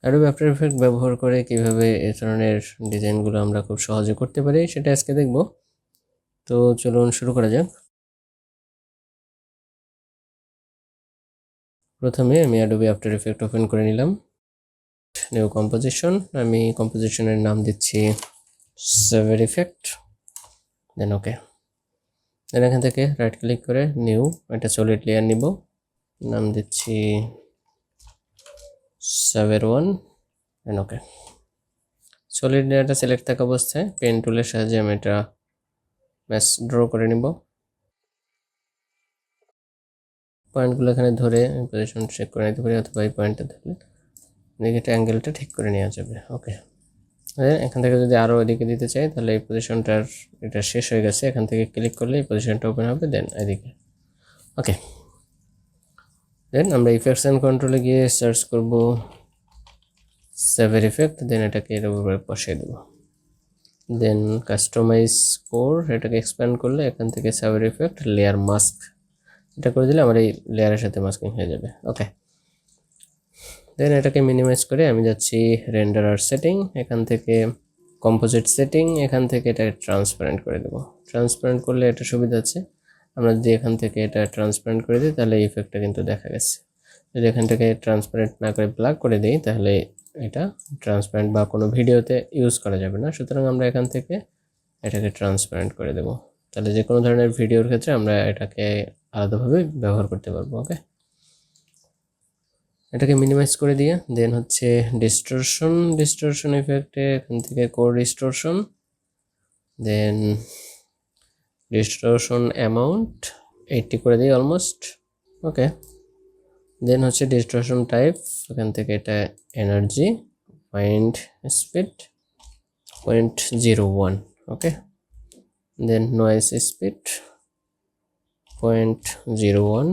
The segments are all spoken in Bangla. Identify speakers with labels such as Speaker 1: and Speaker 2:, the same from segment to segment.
Speaker 1: Adobe After Effects ব্যবহার করে কিভাবে এই ধরনের ডিজাইনগুলো আমরা খুব সহজে করতে পারি সেটা আজকে দেখব। তো চলুন শুরু করা যাক। প্রথমে আমি Adobe After Effects ওপেন করে নিলাম। নিউ কম্পোজিশন, আমি কম্পোজিশনের নাম দিচ্ছি Savor Effect, দেন ওকে। দেন এখান থেকে রাইট ক্লিক করে নিউ একটা সলিড লেয়ার নিব, নাম দিচ্ছি Savor 1, দেন ওকে। সলিড লেয়ারটা সিলেক্ট থাকা অবস্থায় পেন টুলের সাহায্যে আমি এটা ম্যাচ ড্র করে নিব। পয়েন্টগুলো এখানে ধরে পজিশন চেক করে নিতে পারি, অথবা এই পয়েন্টটা ধরলে এদিকে অ্যাঙ্গেলটা ঠিক করে নেওয়া যাবে। ওকে, এখান থেকে যদি আরও এদিকে দিতে চাই তাহলে এই পজিশনটার এটা শেষ হয়ে গেছে, এখান থেকে ক্লিক করলে এই পজিশনটা ওপেন হবে, দেন এদিকে। ওকে, দেন আমরা ইফেক্টস অ্যান্ড কন্ট্রোলে গিয়ে সার্চ করব সেভার ইফেক্ট, দেন এটাকে এর উপরে বসিয়ে দেবো। দেন কাস্টমাইজ কোর, এটাকে এক্সপ্যান্ড করলে এখান থেকে সেভার ইফেক্ট লেয়ার মাস্ক এটা করে দিলে আমার এই লেয়ারের সাথে মাস্কিং হয়ে যাবে। ওকে, দেন এটাকে মিনিমাইজ করে আমি যাচ্ছি রেন্ডারার সেটিং, এখান থেকে কম্পোজিট সেটিং, এখান থেকে এটা ট্রান্সপারেন্ট করে দেবো। ট্রান্সপারেন্ট করলে এটা সুবিধা আছে, আমরা যদি এখান থেকে এটা ট্রান্সপারেন্ট করে দিই তাহলে ইফেক্টটা কিন্তু দেখা গেছে। যদি এখান থেকে ট্রান্সপারেন্ট না করে ব্ল্যাক করে দিই তাহলে এটা ট্রান্সপারেন্ট বা কোনো ভিডিওতে ইউজ করা যাবে না। সুতরাং আমরা এখান থেকে এটাকে ট্রান্সপারেন্ট করে দেবো, তাহলে যে কোনো ধরনের ভিডিওর ক্ষেত্রে আমরা এটাকে আলাদাভাবে ব্যবহার করতে পারবো। ওকে, এটাকে মিনিমাইজ করে দিয়ে দেন হচ্ছে ডিস্টরশন ইফেক্টে এখান থেকে কোর ডিস্টরশন, দেন ডিস্টরশন অ্যামাউন্ট 80 করে দিই অলমোস্ট। ওকে, দেন হচ্ছে ডিস্টরশন টাইপ, এখান থেকে এটা এনার্জি, পয়েন্ট স্পিড 0.01, ওকে। দেন নয়েজ স্পিড 0.01,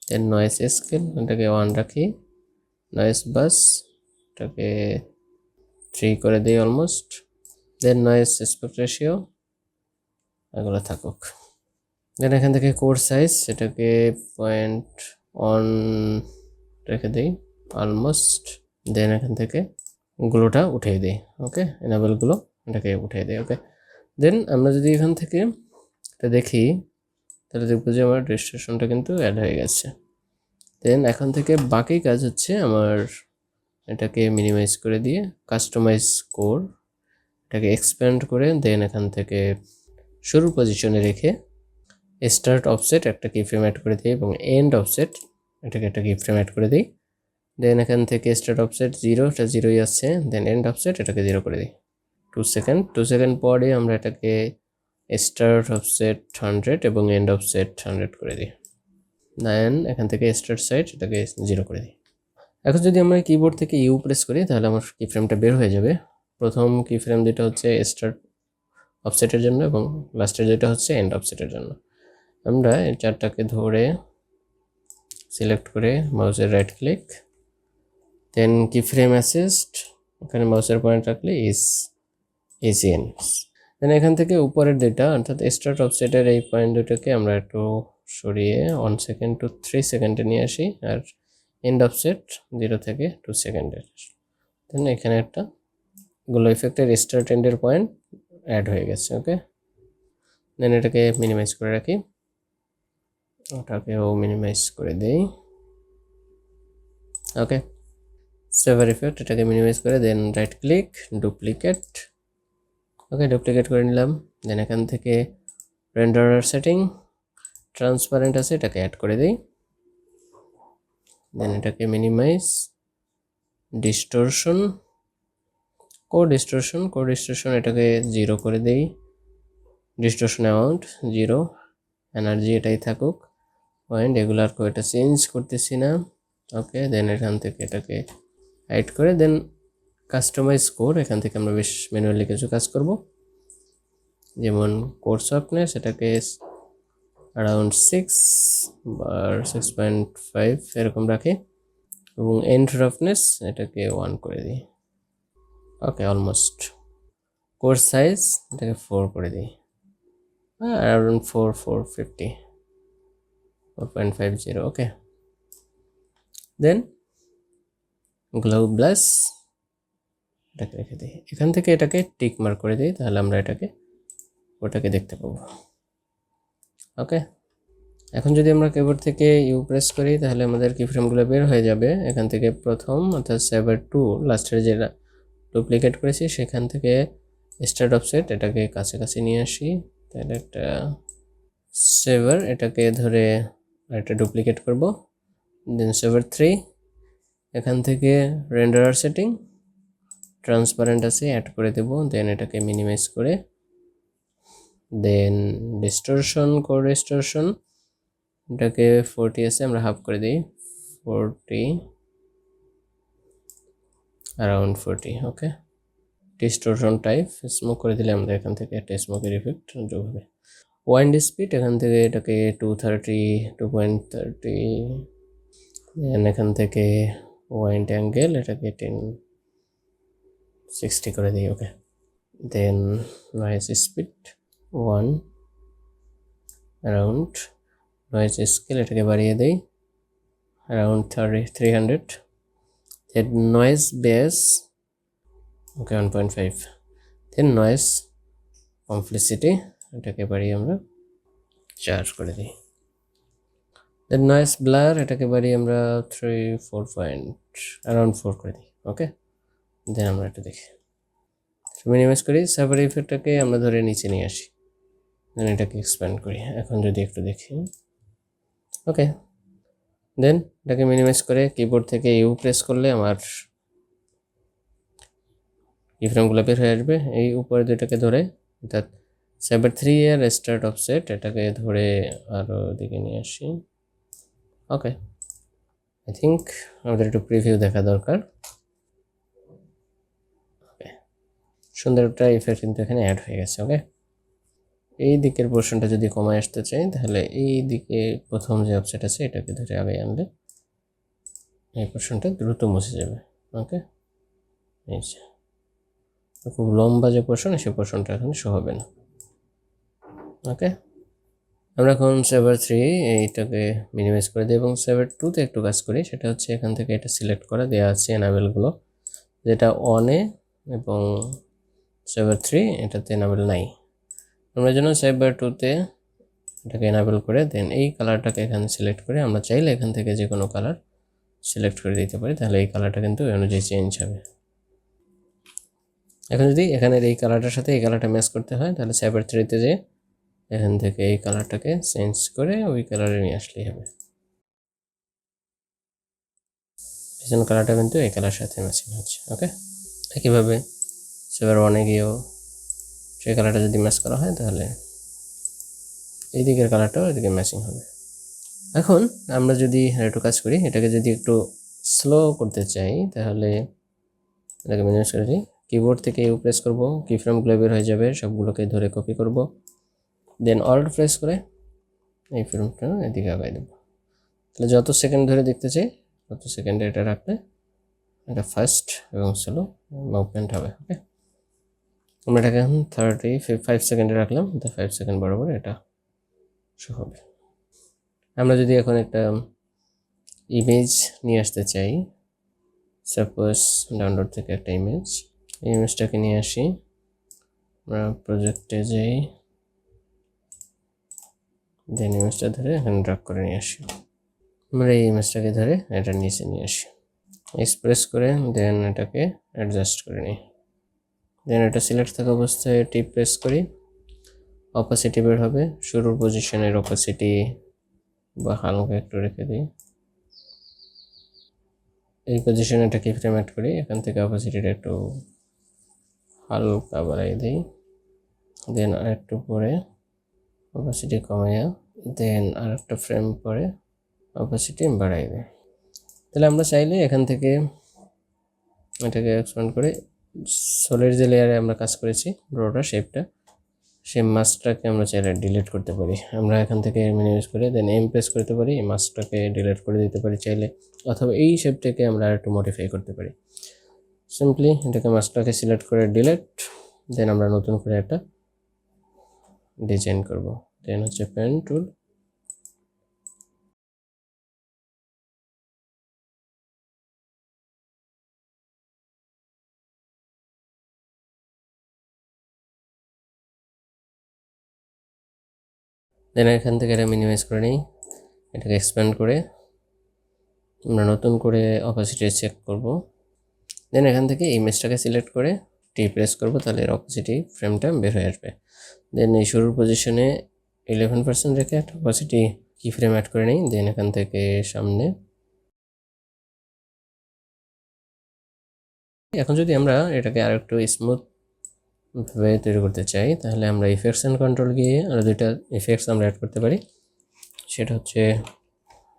Speaker 1: দেন নয়েজ স্কেল এটাকে 1 রাখি, নয়েজ বাস এটাকে 3 করে দিই অলমোস্ট, দেন নয়েজ অ্যাসপেক্ট রেশিও এগুলো থাকুক। দেন এখান থেকে কোর সাইজ এটাকে 0.1 রেখে দিই অলমোস্ট, দেন এখান থেকে গুলোটা উঠিয়ে দিই। ওকে, এনাবেলগুলো এটাকে উঠিয়ে দিই। ওকে, দেন আমরা যদি এখান থেকে এটা দেখি তাহলে দেখবো যে আমার রেজিস্ট্রেশনটা কিন্তু অ্যাড হয়ে গেছে। দেন এখান থেকে বাকি কাজ হচ্ছে আমার এটাকে মিনিমাইজ করে দিয়ে কাস্টমাইজ কোর এটাকে এক্সপ্যান্ড করে দেন এখান থেকে শুরুর পজিশনে রেখে স্টার্ট অফসেট একটা কি ফ্রেম অ্যাড করে দিই এবং এন্ড অফসেট এটাকে একটা কি ফ্রেম অ্যাড করে দিই। দেন এখান থেকে স্টার্ট অফসেট 0, এটা 0ই আছে, দেন এন্ড অফসেট এটাকে 0 করে দিই। 2 সেকেন্ড পরে আমরা এটাকে স্টার্ট অফসেট 100 এবং এন্ড অফসেট 100 করে দিই। দেন এখান থেকে স্টার্ট সাইড এটাকে 0 করে দিই। এখন যদি আমরা কিবোর্ড থেকে ইউ প্রেস করি তাহলে আমার কি ফ্রেমটা বের হয়ে যাবে। প্রথম কি ফ্রেম যেটা হচ্ছে স্টার্ট অফসেটের জন্য এবং লাস্টের যেটা হচ্ছে এন্ড অফসেটের জন্য। আমরা এই চারটাকে ধরে সিলেক্ট করে মাউসের রাইট ক্লিক, দেন কি ফ্রেম অ্যাসিস্ট এখানে মাউসের পয়েন্ট রাখলে এসিএনস, দেন এখান থেকে উপরের দুইটা অর্থাৎ স্টার্ট অফসেটের এই পয়েন্ট দুটোকে আমরা একটু সরিয়ে 1 সেকেন্ড টু 3 সেকেন্ডে নিয়ে আসি, আর এন্ড অফসেট 0 থেকে 2 সেকেন্ডের। দেন এখানে একটা গুলো ইফেক্টের স্টার্ট এন্ডের পয়েন্ট অ্যাড হয়ে গেছে। ওকে, দেন এটাকে মিনিমাইজ করে রাখি, ওটাকেও মিনিমাইজ করে দেই। ওকে, সেভার ইফেক্ট এটাকে মিনিমাইজ করে দেন রাইট ক্লিক ডুপ্লিকেট। ওকে, ডুপ্লিকেট করে নিলাম। দেন এখান থেকে রেন্ডারার সেটিং ট্রান্সপারেন্ট আছে এটাকে অ্যাড করে দিই, দেন এটাকে মিনিমাইজ ডিস্টরশন কোর ডিস্টরশন এটাকে 0 করে দেই, ডিস্টরশন অ্যামাউন্ট 0, এনার্জি এটাই থাকুক, পয়েন্ট এগুলো আর এটা চেঞ্জ করতেছি না। ওকে, দেন এখান থেকে এটাকে হাইড করে দেন কাস্টমাইজ কোর, এখান থেকে আমরা বেশ ম্যানুয়ালি কিছু কাজ করব, যেমন কোর সফটনেস এটাকে অ্যারাউন্ড 6 বা 6.5 এরকম রাখি এবং এন্ড রাফনেস এটাকে 1 করে দিই। ওকে, অলমোস্ট। কোর সাইজ এটাকে 4 করে দিই, অ্যারাউন্ড 4.50। ওকে, দেন গ্লোবাস এটাকে রেখে দিই। এখান থেকে এটাকে টিক মার্ক করে দিই, তাহলে আমরা ওটাকে দেখতে পাবো। ওকে, এখন যদি আমরা কিবোর্ড থেকে ইউ প্রেস করি তাহলে আমাদের কিফ্রেমগুলো বের হয়ে যাবে। এখান থেকে প্রথম অর্থাৎ সেভার টু লাস্টের যে ডুপ্লিকেট করেছি সেখান থেকে স্টার্ট অফসেট এটাকে কাছাকাছি নিয়ে আসি। তাহলে একটা সেভার এটাকে ধরে একটা ডুপ্লিকেট করব। দেন সেভার 3 এখান থেকে রেন্ডারার সেটিং ট্রান্সপারেন্ট আছে অ্যাড করে দেব। দেন এটাকে মিনিমাইজ করে দেন ডিস্টরশন ডিস্টরশন এটাকে 40 আছে, আমরা হাফ করে দিই 40 অ্যারাউন্ড 40। ওকে, ডিস্টরশন টাইপ স্মোক করে দিলে আমাদের এখান থেকে একটা স্মোকের ইফেক্ট যোগ হবে। ওয়াইন্ড স্পিড এখান থেকে এটাকে 230 2.30। দেন এখান থেকে ওয়াইন্ড অ্যাঙ্গেল এটাকে 1060 করে দিই। Okay, then noise speed 1 around. Noise scale এটাকে বাড়িয়ে দেই around 300। Then noise base okay 1.5। Then noise complexity এটাকে বাড়িয়ে আমরা 4 করে দিই। দেন নয়েজ ব্লার এটাকে বাড়িয়ে আমরা 3-4 পয়েন্ট অ্যারাউন্ড 4 করে দিই। ওকে, দেন আমরা এটা দেখি মিনিমাইজ করি। সার্ভার ইফেক্টটাকে আমরা ধরে নিচে নিয়ে আসি, দেন এটাকে এক্সপ্যান্ড করি। এখন যদি একটু দেখি, ওকে, দেন এটাকে মিনিমাইজ করে কিবোর্ড থেকে ইউ প্রেস করলে আমার কিফ্রেমগুলো বের হয়ে আসবে। এই উপরে দুটাকে ধরে অর্থাৎ সেভার 3 এর স্টার্ট অফসেট এটাকে ধরে আরও দিকে নিয়ে আসি। ওকে, আই থিঙ্ক আমাদের একটু প্রিভিউ দেখা দরকার। ওকে, সুন্দর একটা ইফেক্ট কিন্তু এখানে অ্যাড হয়ে গেছে। ওকে, এই দিকের পোর্শনটা যদি কমায় আসতে চাই তাহলে এই দিকে প্রথম যে অফসেট আছে এটাকে ধরে আগে আনলে এই পোর্শনটা দ্রুত মুছে যাবে। ওকে, এই যে খুব লম্বা যে পোর্শন সেই পোর্শনটা এখানে শো হবে না। ওকে, আমরা এখন সেভার 3 এইটাকে মিনিমাইজ করে দিই এবং সেভার 2তে একটু কাজ করি। সেটা হচ্ছে এখান থেকে এটা সিলেক্ট করা দেওয়া আছে এনাবেলগুলো, যেটা অনে এবং সেভার 3 এটাতে এনাবেল নাই। আমরা যেন সেভার 2তে এটাকে এনাবেল করে দেন এই কালারটাকে এখানে সিলেক্ট করে আমরা চাইলে এখান থেকে যে কোনো কালার সিলেক্ট করে দিতে পারি, তাহলে এই কালারটা কিন্তু অনুযায়ী চেঞ্জ হবে। এখন যদি এখানের এই কালারটার সাথে এই কালারটা ম্যাচ করতে হয় তাহলে সেভার 3তে যে এখান থেকে এই কালারটাকে চেঞ্জ করে ওই কালারে নিয়ে আসলেই হবে। পিছন কালারটা কিন্তু এই কালার সাথে ম্যাচিং হচ্ছে। ওকে, একইভাবে সেভার 1-এ গিয়েও সেই কালারটা যদি ম্যাচ করা হয় তাহলে এই দিকের কালারটাও এদিকে ম্যাচিং হবে। এখন আমরা যদি একটু কাজ করি, এটাকে যদি একটু স্লো করতে চাই তাহলে এটাকে মিনিমাইজ করে দিই। কিবোর্ড থেকে ইউ প্রেস করব, কিফ্রেমগুলো বের হয়ে যাবে, সবগুলোকে ধরে কপি করব। দেন অল্ট প্রেস করে এই ফ্রেমটা এদিকে আগাই দেবো। তাহলে যত সেকেন্ড ধরে দেখতে চাই তত সেকেন্ডে এটা রাখলে এটা ফাস্ট এবং স্লো মুভমেন্ট হবে। ওকে, আমরা এটাকে এখন 35 সেকেন্ডে রাখলাম, তো 5 সেকেন্ড বরাবর এটা শো হবে। আমরা যদি এখন একটা ইমেজ নিয়ে আসতে চাই, সাপোজ ডাউনলোড থেকে একটা ইমেজ, এই ইমেজটাকে নিয়ে আসি, আমরা প্রজেক্টে যাই, দেন ইমেজটা ধরে এখানে ড্র্যাগ করে নিয়ে আসি। আমরা এই ইমেজটাকে ধরে এটা নিচে নিয়ে আসি, প্রেস করে দেন এটাকে অ্যাডজাস্ট করে নিই। দেন এটা সিলেক্ট থাকা অবস্থায় টিপ প্রেস করি, অপাসিটি বের হবে, শুরুর পজিশনের অপাসিটি বা হালকা একটু রেখে দিই। এই পজিশনে এটা কি ফ্রেম অ্যাড করি, এখান থেকে অপাসিটিটা একটু হালকা বাড়াই দিই। দেন আর একটু পরে অপাসিটি কমাইয়া দেন আর একটা ফ্রেম পরে অপাসিটি বাড়াই দিই। তাহলে আমরা চাইলে এখান থেকে এটাকে এক্সপ্যান্ড করে সলিড যে লেয়ারে আমরা কাজ করেছি ব্রোটা শেপটা, সেই মাস্কটাকে আমরা চাইলে ডিলিট করতে পারি। আমরা এখান থেকে মিনিমাইজ করে দেন এম প্রেস করতে পারি, এই মাস্কটাকে ডিলিট করে দিতে পারি চাইলে, অথবা এই শেপটাকে আমরা একটু মডিফাই করতে পারি। সিম্পলি এটাকে মাস্কটাকে সিলেক্ট করে ডিলিট, দেন আমরা নতুন করে একটা ডিজাইন করব। দেন হচ্ছে পেন টুল, দেন এখান থেকে এটা মিনিমাইজ করে নিই, এটাকে এক্সপ্যান্ড করে আমরা নতুন করে অপাসিটি চেক করব। দেন এখান থেকে ইমেজটাকে সিলেক্ট করে প্রেস করব, তাহলে এর অপাসিটি ফ্রেমটা বের হয়ে আসবে। দেন এই শুরুর পজিশনে 11% রেখে একটা অপাসিটি কি ফ্রেম অ্যাড করে নিই। দেন এখান থেকে সামনে, এখন যদি আমরা এটাকে আর একটু স্মুথ ভাবে তৈরি করতে চাই, তাহলে আমরা ইফেক্টস অ্যান্ড কন্ট্রোল গিয়ে আরও দুইটা ইফেক্টস আমরা অ্যাড করতে পারি। সেটা হচ্ছে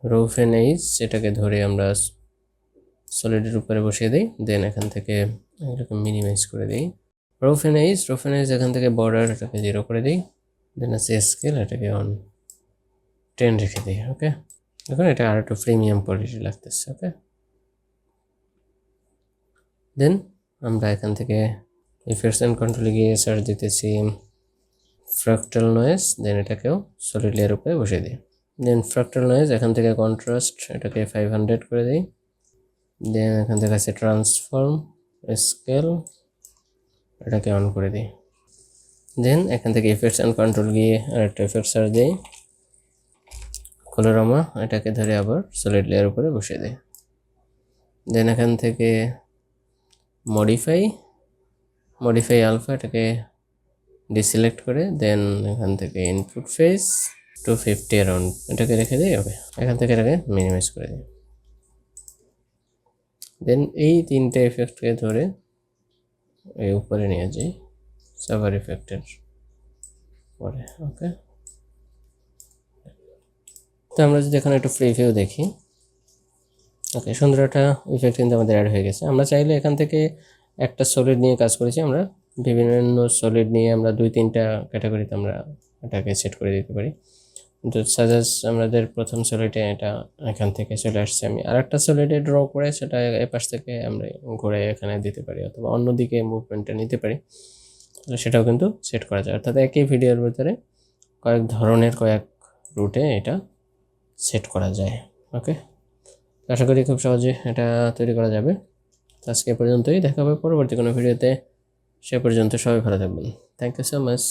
Speaker 1: রুফ অ্যান্ড এজ, সেটাকে ধরে আমরা সলিডের উপরে বসিয়ে দিই। দেন এখান থেকে এটাকে মিনিমাইজ করে দিই। রুফ অ্যান্ড এজ এখান থেকে বর্ডার এটাকে 0 করে দিই। দেন আছে স্কেল, এটাকে অন 10 রেখে দিই। ওকে, এখন এটা আর একটু প্রিমিয়াম কোয়ালিটি লাগতেছে। ওকে, দেন আমরা এখান থেকে ইফেক্টস অ্যান্ড কন্ট্রোলে গিয়ে সার্চ দিতেছি ফ্র্যাকটাল নয়েজ। দেন এটাকেও সলিড লেয়ার উপরে বসিয়ে দিই। দেন ফ্র্যাকটাল নয়েজ এখান থেকে কন্ট্রাস্ট এটাকে 500 করে দিই। দেন এখান থেকে আছে ট্রান্সফর্ম স্কেল, এটাকে অন করে দিই। দেন এখান থেকে ইফেক্টস অ্যান্ড কন্ট্রোল গিয়ে আরেকটা ইফেক্ট সার্চ দিই কলোরামা, এটাকে ধরে আবার সলিড লেয়ার উপরে বসিয়ে দিই। দেন এখান থেকে মডিফাই আলফা, এটাকে ডিসিলেক্ট করে দেন এখান থেকে ইনপুট ফেস 250 অ্যারাউন্ড এটাকে রেখে দিই। ওকে, এখান থেকে এটাকে মিনিমাইজ করে দিই। দেন এই তিনটে ইফেক্টকে ধরে এই উপরে নিয়ে যাই সাভার ইফেক্টের পরে। ওকে, তো আমরা যদি এখন একটু ফ্রি ভিউ দেখি, ওকে, সুন্দর একটা ইফেক্ট কিন্তু আমাদের অ্যাড হয়ে গেছে। আমরা চাইলে এখান থেকে একটা সলিড নিয়ে কাজ করেছি, আমরা বিভিন্ন সলিড নিয়ে আমরা 2-3টা ক্যাটাগরিতে আমরা এটাকে সেট করে দিতে পারি। কিন্তু সাজেস আমাদের প্রথম সলিডে এটা এখান থেকে চলে আসছে, আমি আরেকটা সলিডে ড্র করে সেটা এপাশ থেকে আমরা ঘুরে এখানে দিতে পারি, অথবা অন্যদিকে মুভমেন্টটা নিতে পারি, সেটাও কিন্তু সেট করা যায়। অর্থাৎ একই ভিডিওর ভিতরে কয়েক রুটে এটা সেট করা যায়। ওকে, আশা করি খুব সহজে এটা তৈরি করা যাবে। আজকে পর্যন্তই, দেখা হবে পরবর্তী কোনো ভিডিওতে। সে পর্যন্ত সবাই ভালো থাকবেন। Thank you so much.